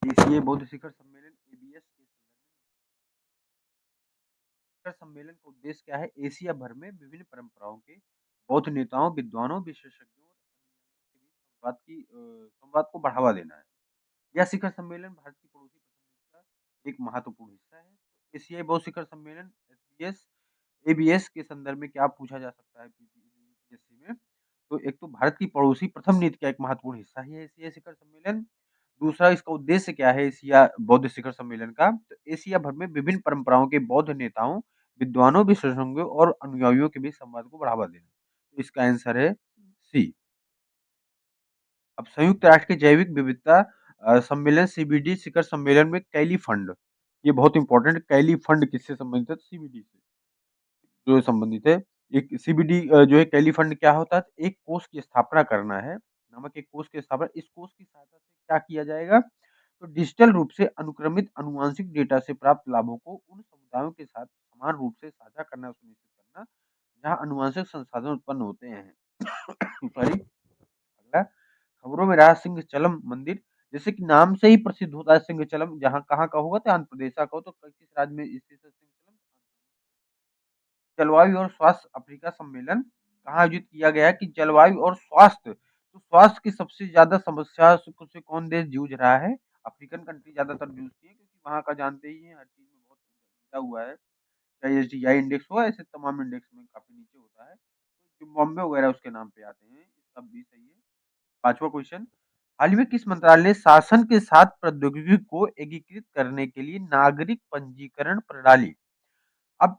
एशियाई बौद्ध शिखर सम्मेलन एबीएस के शिखर सम्मेलन का उद्देश्य क्या है? एशिया भर में विभिन्न परंपराओं के बौद्ध नेताओं, विद्वानों, विशेषज्ञों और के बीच संवाद को बढ़ावा देना है। यह शिखर सम्मेलन भारत की पड़ोसी प्रथम का एक महत्वपूर्ण हिस्सा है। एशियाई बौद्ध शिखर सम्मेलन एसबीएस एबीएस के संदर्भ में क्या पूछा जा सकता है पीपीएससी में? तो एक तो भारत की पड़ोसी प्रथम नीति का एक महत्वपूर्ण हिस्सा ही है एशिया शिखर सम्मेलन। दूसरा, इसका उद्देश्य क्या है एशिया बौद्ध शिखर सम्मेलन का? तो एशिया भर में विभिन्न परंपराओं के बौद्ध नेताओं, विद्वानों, विशेषज्ञों और अनुयायियों के बीच संवाद को बढ़ावा देना। तो इसका आंसर है सी। अब संयुक्त राष्ट्र की जैविक विविधता सम्मेलन सीबीडी शिखर सम्मेलन में कैली फंड, ये बहुत इंपॉर्टेंट, कैली फंड किससे संबंधित है? सीबीडी से जो संबंधित है। एक सीबीडी जो है कैली फंड क्या होता है? एक कोष की स्थापना करना है, नामक एक कोष की स्थापना। इस कोष की सहायता से क्या किया जाएगा? तो डिजिटल रूप से अनुक्रमित अनुवांशिक डेटा से प्राप्त लाभों को उन समुदायों के साथ समान रूप से साझा करना सुनिश्चित करना, जहाँ अनुवांशिक संसाधन उत्पन्न होते हैं। सॉरी, अगला, खबरों में रहा सिंहचलम मंदिर, जैसे कि नाम से ही प्रसिद्ध होता है सिंहचलम, जहाँ कहाँ का होगा? तो आंध्र प्रदेश का हो। तो किस राज्य में स्थित है सिंहचलम? जलवायु और स्वास्थ्य अफ्रीका सम्मेलन कहाँ आयोजित किया गया है? कि जलवायु और स्वास्थ्य, तो स्वास्थ्य की सबसे ज्यादा समस्या से कौन देश जूझ रहा है? अफ्रीकन कंट्री ज्यादातर जूझती है, क्योंकि वहाँ का जानते ही हैं हर चीज में बहुत गिरा हुआ है। चाहे एसडीआई इंडेक्स हो, ऐसे तमाम इंडेक्स में काफी नीचे होता है। तो जिम्बाब्वे वगैरह उसके नाम पे आते हैं। इसका भी सही है। पांचवा क्वेश्चन, हाल ही में किस मंत्रालय ने शासन के साथ प्रौद्योगिकी को एकीकृत करने के लिए नागरिक पंजीकरण प्रणाली, अब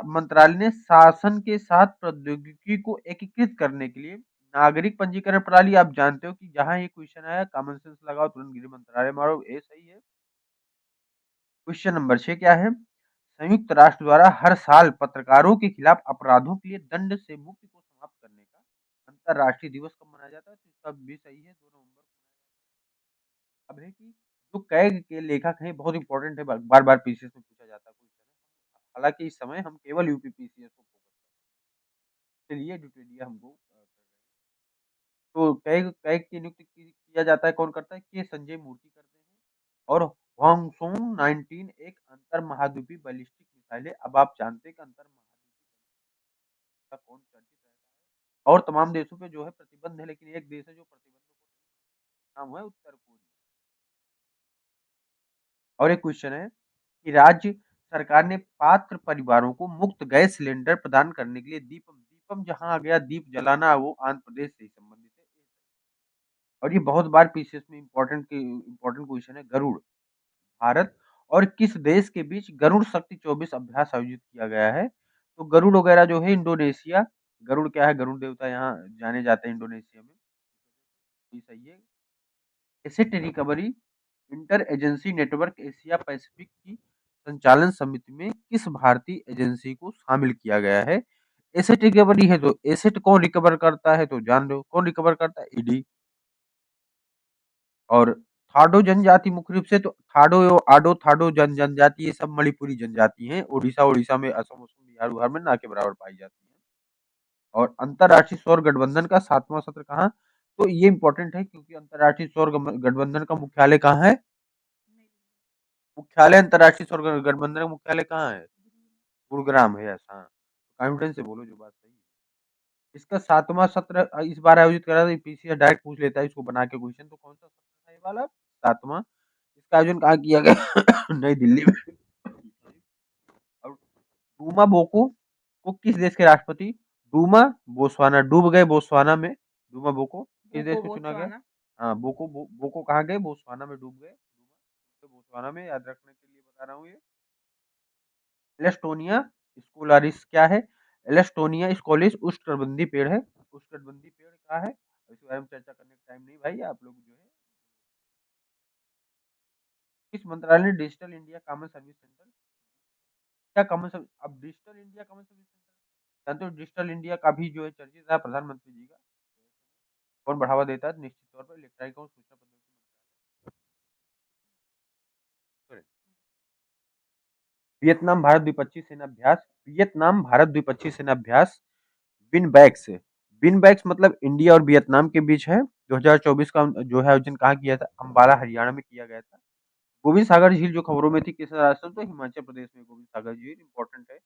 मंत्रालय ने शासन के साथ प्रौद्योगिकी को एकीकृत करने के लिए नागरिक पंजीकरण प्रणाली, आप जानते हो कि जहां ये क्वेश्चन आया कॉमन सेंस लगाओ, तुरंत गृह मंत्रालय मारो, ए सही है। क्वेश्चन नंबर 6 क्या है? संयुक्त राष्ट्र द्वारा हर साल पत्रकारों के खिलाफ अपराधों के लिए दंड से मुक्ति को समाप्त करने का अंतरराष्ट्रीय दिवस कब मनाया जाता है? तो इसका भी सही है, 2 नवंबर को। अब है कि जो कैग के लेखक हैं बहुत इंपॉर्टेंट है, बार बार पीसीएस में पूछा जाता है क्वेश्चन है। हालांकि इस समय हम केवल यूपी पीसीएस को फोकस करते हैं, इसलिए ड्यूटेरिया हमको कर रहे हैं। तो कैग कैग की नियुक्ति किया जाता है, कौन करता है? के संजय मूर्ति करते हैं। और हवांगसोंग 19 एक अंतर महाद्वीपीय बैलिस्टिक मिसाइल है। अब आप जानते हैं कि अंतर महाद्वीपीय का कौन चर्चित रहता है और तमाम देशों पे जो है प्रतिबंध है, लेकिन एक देश है जो प्रतिबंधों को नाम है उत्तर कोरिया। और एक क्वेश्चन है कि राज्य सरकार ने पात्र परिवारों को मुफ्त गैस सिलेंडर प्रदान करने के लिए दीपम दीपम जहां आ गया, दीप जलाना, वो आंध्र प्रदेश से ही संबंधित है। और ये बहुत बार पीसीएस में इंपॉर्टेंट क्वेश्चन है। गरुड़, भारत और किस देश के बीच गरुड़ शक्ति 24 अभ्यास आयोजित किया गया है? तो गरुड़ वगैरह जो है इंडोनेशिया, गरुड़ क्या है? गरुड़ देवता यहाँ जाने जाते हैं इंडोनेशिया में। ये सही है। Asset recovery inter agency network Asia Pacific की संचालन समिति में किस भारतीय एजेंसी को शामिल किया गया है? एसेट रिकवरी है तो एसेट कौन रिकवर करता है? तो जान लो कौन रिकवर करता है? ईडी। और थाडो जनजाति मुख्य रूप से, तो थाडो आडो थाडो जनजाति, ये सब मणिपुरी जनजाति हैं। ओडिशा ओडिशा में, असम उसम, बिहार बिहार में ना के बराबर पाई जाती है। और अंतरराष्ट्रीय सौर गठबंधन का 7वां सत्र कहाँ? तो ये इंपॉर्टेंट है क्योंकि अंतरराष्ट्रीय सौर गठबंधन का मुख्यालय कहाँ है? मुख्यालय अंतरराष्ट्रीय सौर गठबंधन का मुख्यालय कहाँ है? गुरुग्राम है, ऐसा। कॉन्फिडेंस से बोलो जो बात सही है। इसका 7वां सत्र इस बार आयोजित करा था। पीसीएस डायरेक्ट पूछ लेता है इसको बना के क्वेश्चन। तो कौन सा सत्र था ये वाला? 7वां। इसका आयोजन कहाँ किया गया? नई दिल्ली में। और डूमा बोको को किस देश के राष्ट्रपति? डूमा बोस्वाना, डूब गए बोस्वाना में। डूमा बोको किस देश को चुना गया? हाँ, बोको कहाँ गए? बोस्वाना में डूब गए। तो बोस्वाना में, याद रखने के लिए बता रहा हूँ ये। एलेस्टोनिया स्कोलारिस क्या है? एलेस्टोनिया स्कोलिस उष्णकटिबंधीय पेड़ है। उष्णकटिबंधीय पेड़ क्या है? इसके बारे में चर्चा करने का टाइम नहीं भाई, आप लोग जो है। किस मंत्रालय ने digital India common service centre, क्या कॉमन सर्विस, अब digital India common service centre जानते हो? डिजिटल इंडिया का भी जो है चर्चित है प्रधानमंत्री जी का। कौन बढ़ावा देता है? निश्चित तौर पर इलेक्ट्रॉनिक और सूचना प्रौद्योगिकी मंत्रालय। वियतनाम भारत द्विपक्षीय सेनाभ्यास, वियतनाम भारत द्विपक्षीय सेनाभ्यास विनबैक्स, विनबैक्स मतलब इंडिया और वियतनाम के बीच है। 2024 का जो है आयोजन कहाँ किया था? अंबाला हरियाणा में किया गया था। गोविंद सागर झील जो खबरों में थी किस राजस्थान तो हिमाचल प्रदेश में गोविंद सागर झील इम्पोर्टेंट है।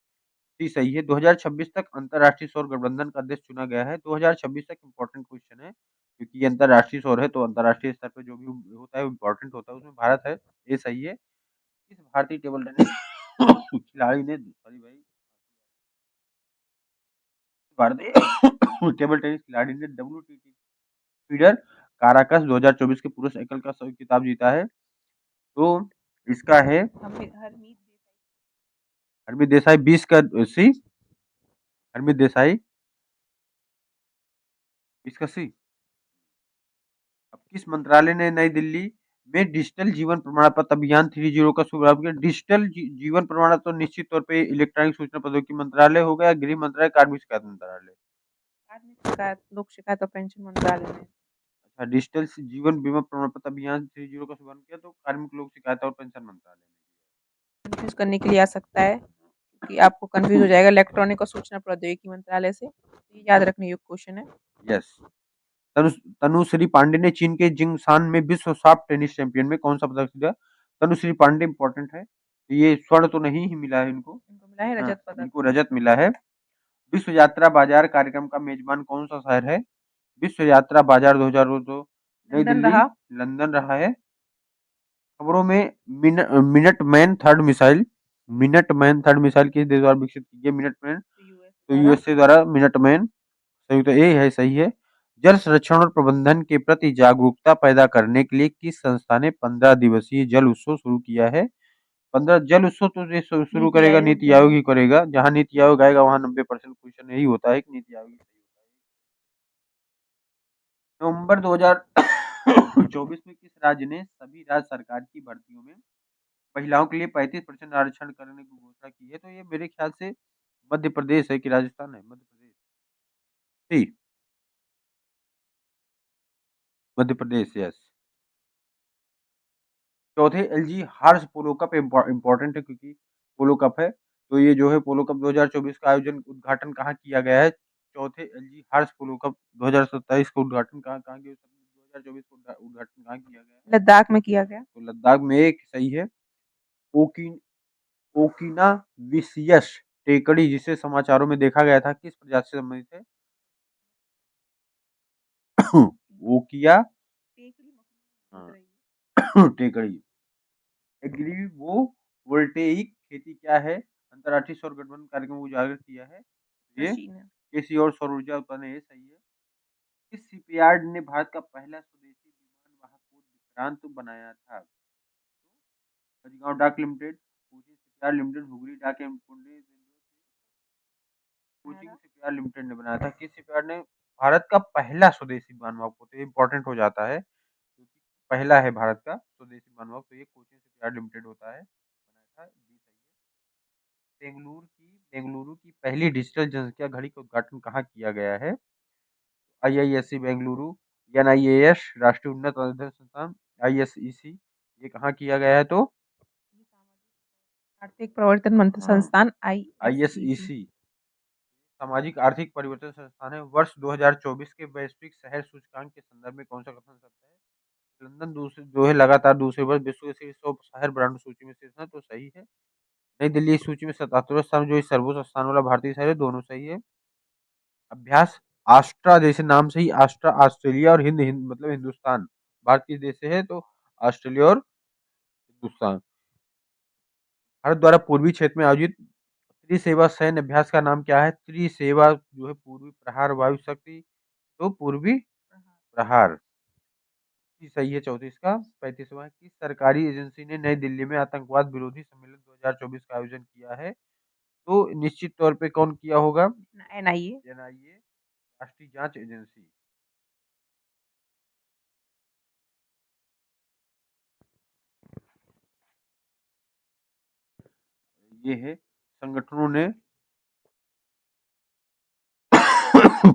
जी सही है। 2026 तक अंतर्राष्ट्रीय सौर गठबंधन का अध्यक्ष चुना गया है। 2026 तक इम्पोर्टेंट क्वेश्चन है क्योंकि ये अंतर्राष्ट्रीय सौर है तो अंतर्राष्ट्रीय स्तर पे जो भी होता है वो इम्पोर्टेंट होता है उसमें भारत है। ये सही है। किस भारतीय टेबल टेनिस खिलाड़ी ने सॉरी भाई भारतीय टेबल टेनिस खिलाड़ी ने WTT फीडर काराकस 2024 के पुरुष एकल का खिताब जीता है। तो इसका है हरमीत देसाई 20 का सी हरमीत देसाई 20 का सी। अब किस मंत्रालय ने नई दिल्ली में डिजिटल जीवन प्रमाण पत्र अभियान 30 का शुभारंभ किया? डिजिटल जीवन प्रमाण तो निश्चित तौर पे इलेक्ट्रॉनिक सूचना प्रौद्योगिकी मंत्रालय हो गया, गृह मंत्रालय, कार्मिक शिकायत मंत्रालय। कार्मिक शिकायत, लोक शिकायत और पेंशन मंत्रालय ने। अच्छा, डिजिटल जीवन बीमा प्रमाण पत्र अभियान 30 का शुभारंभ किया तो कार्मिक लोक शिकायत और पेंशन मंत्रालय ने। कंफ्यूज करने के लिए आ सकता है कि आपको कंफ्यूज हो जाएगा इलेक्ट्रॉनिक और सूचना प्रौद्योगिकी मंत्रालय से। ये याद रखने योग्य क्वेश्चन है। यस। तनुश्री पांडे ने चीन के जिंगशान में विश्व सॉफ्ट टेनिस चैंपियन में कौन सा पदक जीता? तनुश्री पांडे इंपॉर्टेंट है। ये स्वर्ण तो नहीं ही मिला है इनको मिला है रजत पदक। इनको रजत मिला है। विश्व यात्रा बाजार कार्यक्रम का मेजबान कौन सा शहर है? विश्व यात्रा बाजार 2022 नई दिल्ली लंदन रहा है। खबरों में मिनट मैन थर्ड मिसाइल किस देश द्वारा विकसित की गई? मिनट मैन तो यूएसए द्वारा मिनट मैन संयुक्त ए है सही है। जल संरक्षण और प्रबंधन के प्रति जागरूकता पैदा करने के लिए किस संस्था ने 15 दिवसीय जल उत्सव शुरू किया है? 15 जल उत्सव तो शुरू करेगा नीति आयोग ही करेगा। जहां नीति आयोग आएगा वहां 90% क्वेश्चन यही होता है कि नीति आयोग नवंबर 2024 में किस राज्य ने सभी राज्य सरकार की भर्तियों में महिलाओं के लिए 35% आरक्षण करने की घोषणा की है? तो ये मेरे ख्याल से मध्य प्रदेश है कि राजस्थान है? मध्य प्रदेश जी मध्य प्रदेश यस। चौथे एलजी हार्स पोलो कप इम्पोर्टेंट है क्योंकि पोलो कप है। तो ये जो है पोलो कप 2024 का आयोजन उद्घाटन कहाँ किया गया है? चौथे एलजी हार्स पोलो कप 2027 का उद्घाटन कहाँ किया? 2024 का उद्घाटन कहाँ किया गया है? लद्दाख में किया गया। तो लद्दाख में एक सही है। ओकी ओकिना विसियस टेकड़ी जिसे समाचारों में देखा गया था किस प्रजाति से संबंधित है? ओकिया टेकड़ी। एग्रीवो वोल्टेइक खेती क्या है? अंतर्राष्ट्रीय सौर गठबंधन कार्यक्रम को उजागर किया है। ये कृषि और सौर ऊर्जा उत्पादन है सही है। किस शिपयार्ड ने भारत का पहला स्वदेशी विमान वाहक पोत विक्रांत बनाया था? राजगांव डाक limited, coaching shipyard limited, Hooghly डाक एवं कोचिंग शिपयार्ड लिमिटेड ने बनाया था। किस शिपयार्ड ने भारत का पहला स्वदेशी विमान वाहक पोत इंपॉर्टेंट हो जाता है क्योंकि पहला है भारत का स्वदेशी विमान वाहक तो ये कोचिंग शिपयार्ड लिमिटेड होता है बनाया था। बेंगलुरु की पहली डिजिटल जनसंख्या घड़ी का उद्घाटन कहाँ किया गया है? IISc बेंगलुरु, NIAS राष्ट्रीय उन्नत अध्ययन संस्थान, ISEC ये कहाँ किया गया है? तो आर्थिक प्रवर्तन मंत्र संस्थान ISEC सामाजिक आर्थिक परिवर्तन संस्थान है। वर्ष 2024 के वैश्विक शहर सूचकांक के संदर्भ में कौन सा कथन सत्य है? लंदन दूसरे जो है लगातार दूसरे वर्ष विश्व के शीर्ष 100 शहर ब्रांड सूची में शीर्ष है तो सही है। नई दिल्ली इस सूची में 77वां स्थान जो इस सर्वोच्च स्थान वाला भारतीय शहर है दोनों सही है। अभ्यास आस्ट्रा जैसे नाम से ही आस्ट्रा ऑस्ट्रेलिया और हिंद मतलब हिंदुस्तान भारत किस देश से है? तो ऑस्ट्रेलिया और हिंदुस्तान। भारत द्वारा पूर्वी क्षेत्र में आयोजित त्रिसेवा सैन्य अभ्यास का नाम क्या है? त्रिसेवा जो है पूर्वी प्रहार वायु शक्ति तो पूर्वी प्रहार सही है। 34 का 35वां किस सरकारी एजेंसी ने नई दिल्ली में आतंकवाद विरोधी सम्मेलन 2024 का आयोजन किया है? तो निश्चित तौर पे कौन किया होगा? NIA राष्ट्रीय जांच एजेंसी। ये है संगठनों ने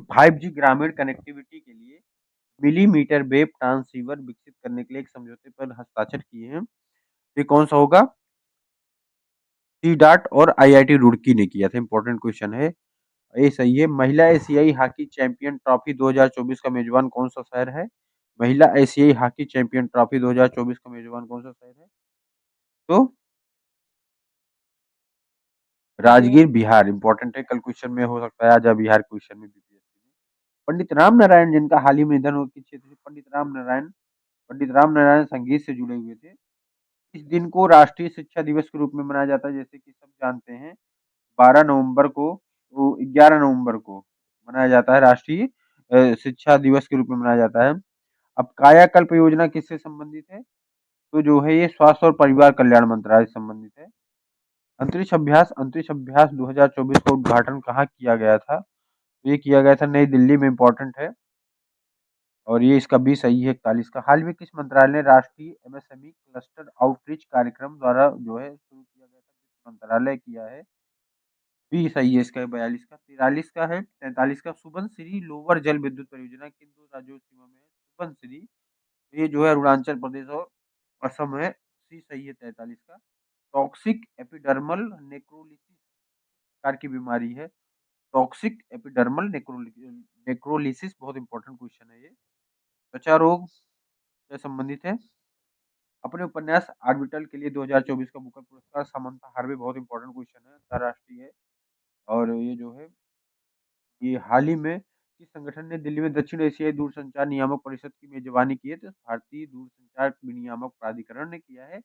5G ग्रामीण कनेक्टिविटी के लिए मिलीमीटर वेव ट्रांसीवर विकसित करने के लिए एक समझौते पर हस्ताक्षर किए हैं। ये कौन सा होगा? CDAT और IIT रुड़की ने किया था। इंपॉर्टेंट क्वेश्चन है ये सही है। महिला एशियाई हॉकी चैंपियन ट्रॉफी 2024 का मेजबान कौन सा शहर है? महिला एशियाई हॉकी चैंपियन ट्रॉफी 2024 का मेजबान कौन सा शहर है? तो ये राजगीर बिहार इंपॉर्टेंट है, कल क्वेश्चन में हो सकता है, आज बिहार क्वेश्चन में बीपीएससी में। पंडित राम नारायण जिनका हाल ही में निधन हो, किस क्षेत्र से? पंडित राम नारायण संगीत से जुड़े हुए थे। इस दिन को राष्ट्रीय शिक्षा दिवस के रूप में मनाया जाता है, जैसे कि सब जानते हैं। 12 नवंबर को, 11 नवंबर को मनाया जाता है, राष्ट्रीय शिक्षा दिवस के रूप में मनाया जाता है। अब कायाकल्प योजना किससे संबंधित है? तो जो है ये स्वास्थ्य और परिवार कल्याण मंत्रालय से संबंधित है। अंतरिक्ष अभ्यास 2024 का उद्घाटन कहाँ किया गया था? तो ये किया गया था नई दिल्ली में, इम्पोर्टेंट है। और ये इसका बी सही है 41 का। हाल में किस मंत्रालय ने राष्ट्रीय एमएसएमई क्लस्टर आउटरीच कार्यक्रम द्वारा जो है शुरू किया गया था? किस मंत्रालय किया है? बी सही है इसका 42 का। 43 का है, 43 का। सुबनसिरी लोअर जल विद्युत परियोजना किन दो राज्यों की सीमा में है? सुबनसिरी, ये जो है अरुणाचल प्रदेश और असम है। सी सही है 43 का। टॉक्सिक एपिडर्मल नेक्रोलिसिस प्रकार की बीमारी है। टॉक्सिक एपिडर्मल नेक्रोलिसिस बहुत इंपॉर्टेंट क्वेश्चन है ये। त्वचा रोग से संबंधित है। अपने उपन्यास आर्बिटल के लिए 2024 का बुकर पुरस्कार सामंथा हार्वे, बहुत इंपॉर्टेंट क्वेश्चन है, अंतरराष्ट्रीय है। और ये जो है ये हाल ही में किस संगठन ने दिल्ली में दक्षिण एशियाई दूरसंचार नियामक परिषद की मेजबानी की है? तो भारतीय दूरसंचार विनियामक प्राधिकरण ने किया है।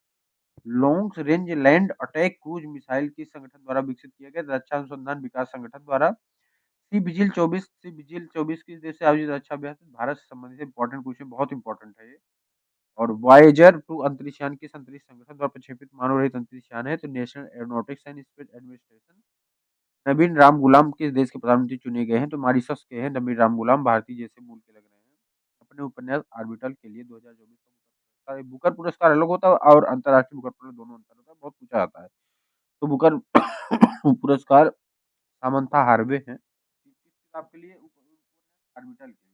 Long range land attack cruise missile किस संगठन द्वारा विकसित किया गया? रक्षा अनुसंधान विकास संगठन द्वारा। सी विजिल 24 किस देश से आयोजित रक्षा अभ्यास है? भारत से संबंधित इंपॉर्टेंट क्वेश्चन, बहुत इंपॉर्टेंट है ये। और वायेजर 2 अंतरिक्ष यान किस अंतरिक्ष संगठन द्वारा प्रक्षेपित मानव रहित अंतरिक्ष यान है? तो National Aeronautics and Space Administration. Navin Ramgoolam किस देश के प्रधानमंत्री चुने गए हैं? तो मॉरिशस के हैं नवीन राम गुलाम, भारतीय जैसे मूल के लग रहे हैं। अपने उपन्यास आर्बिटल के लिए 2024 का बुकर पुरस्कार अलग होता है और अंतर्राष्ट्रीय बुकर पुरस्कार दोनों अंतर होता है, बहुत पूछा जाता है। तो बुकर पुरस्कार सामंथा हार्वे हैं। किस किताब के लिए? आर्बिटल के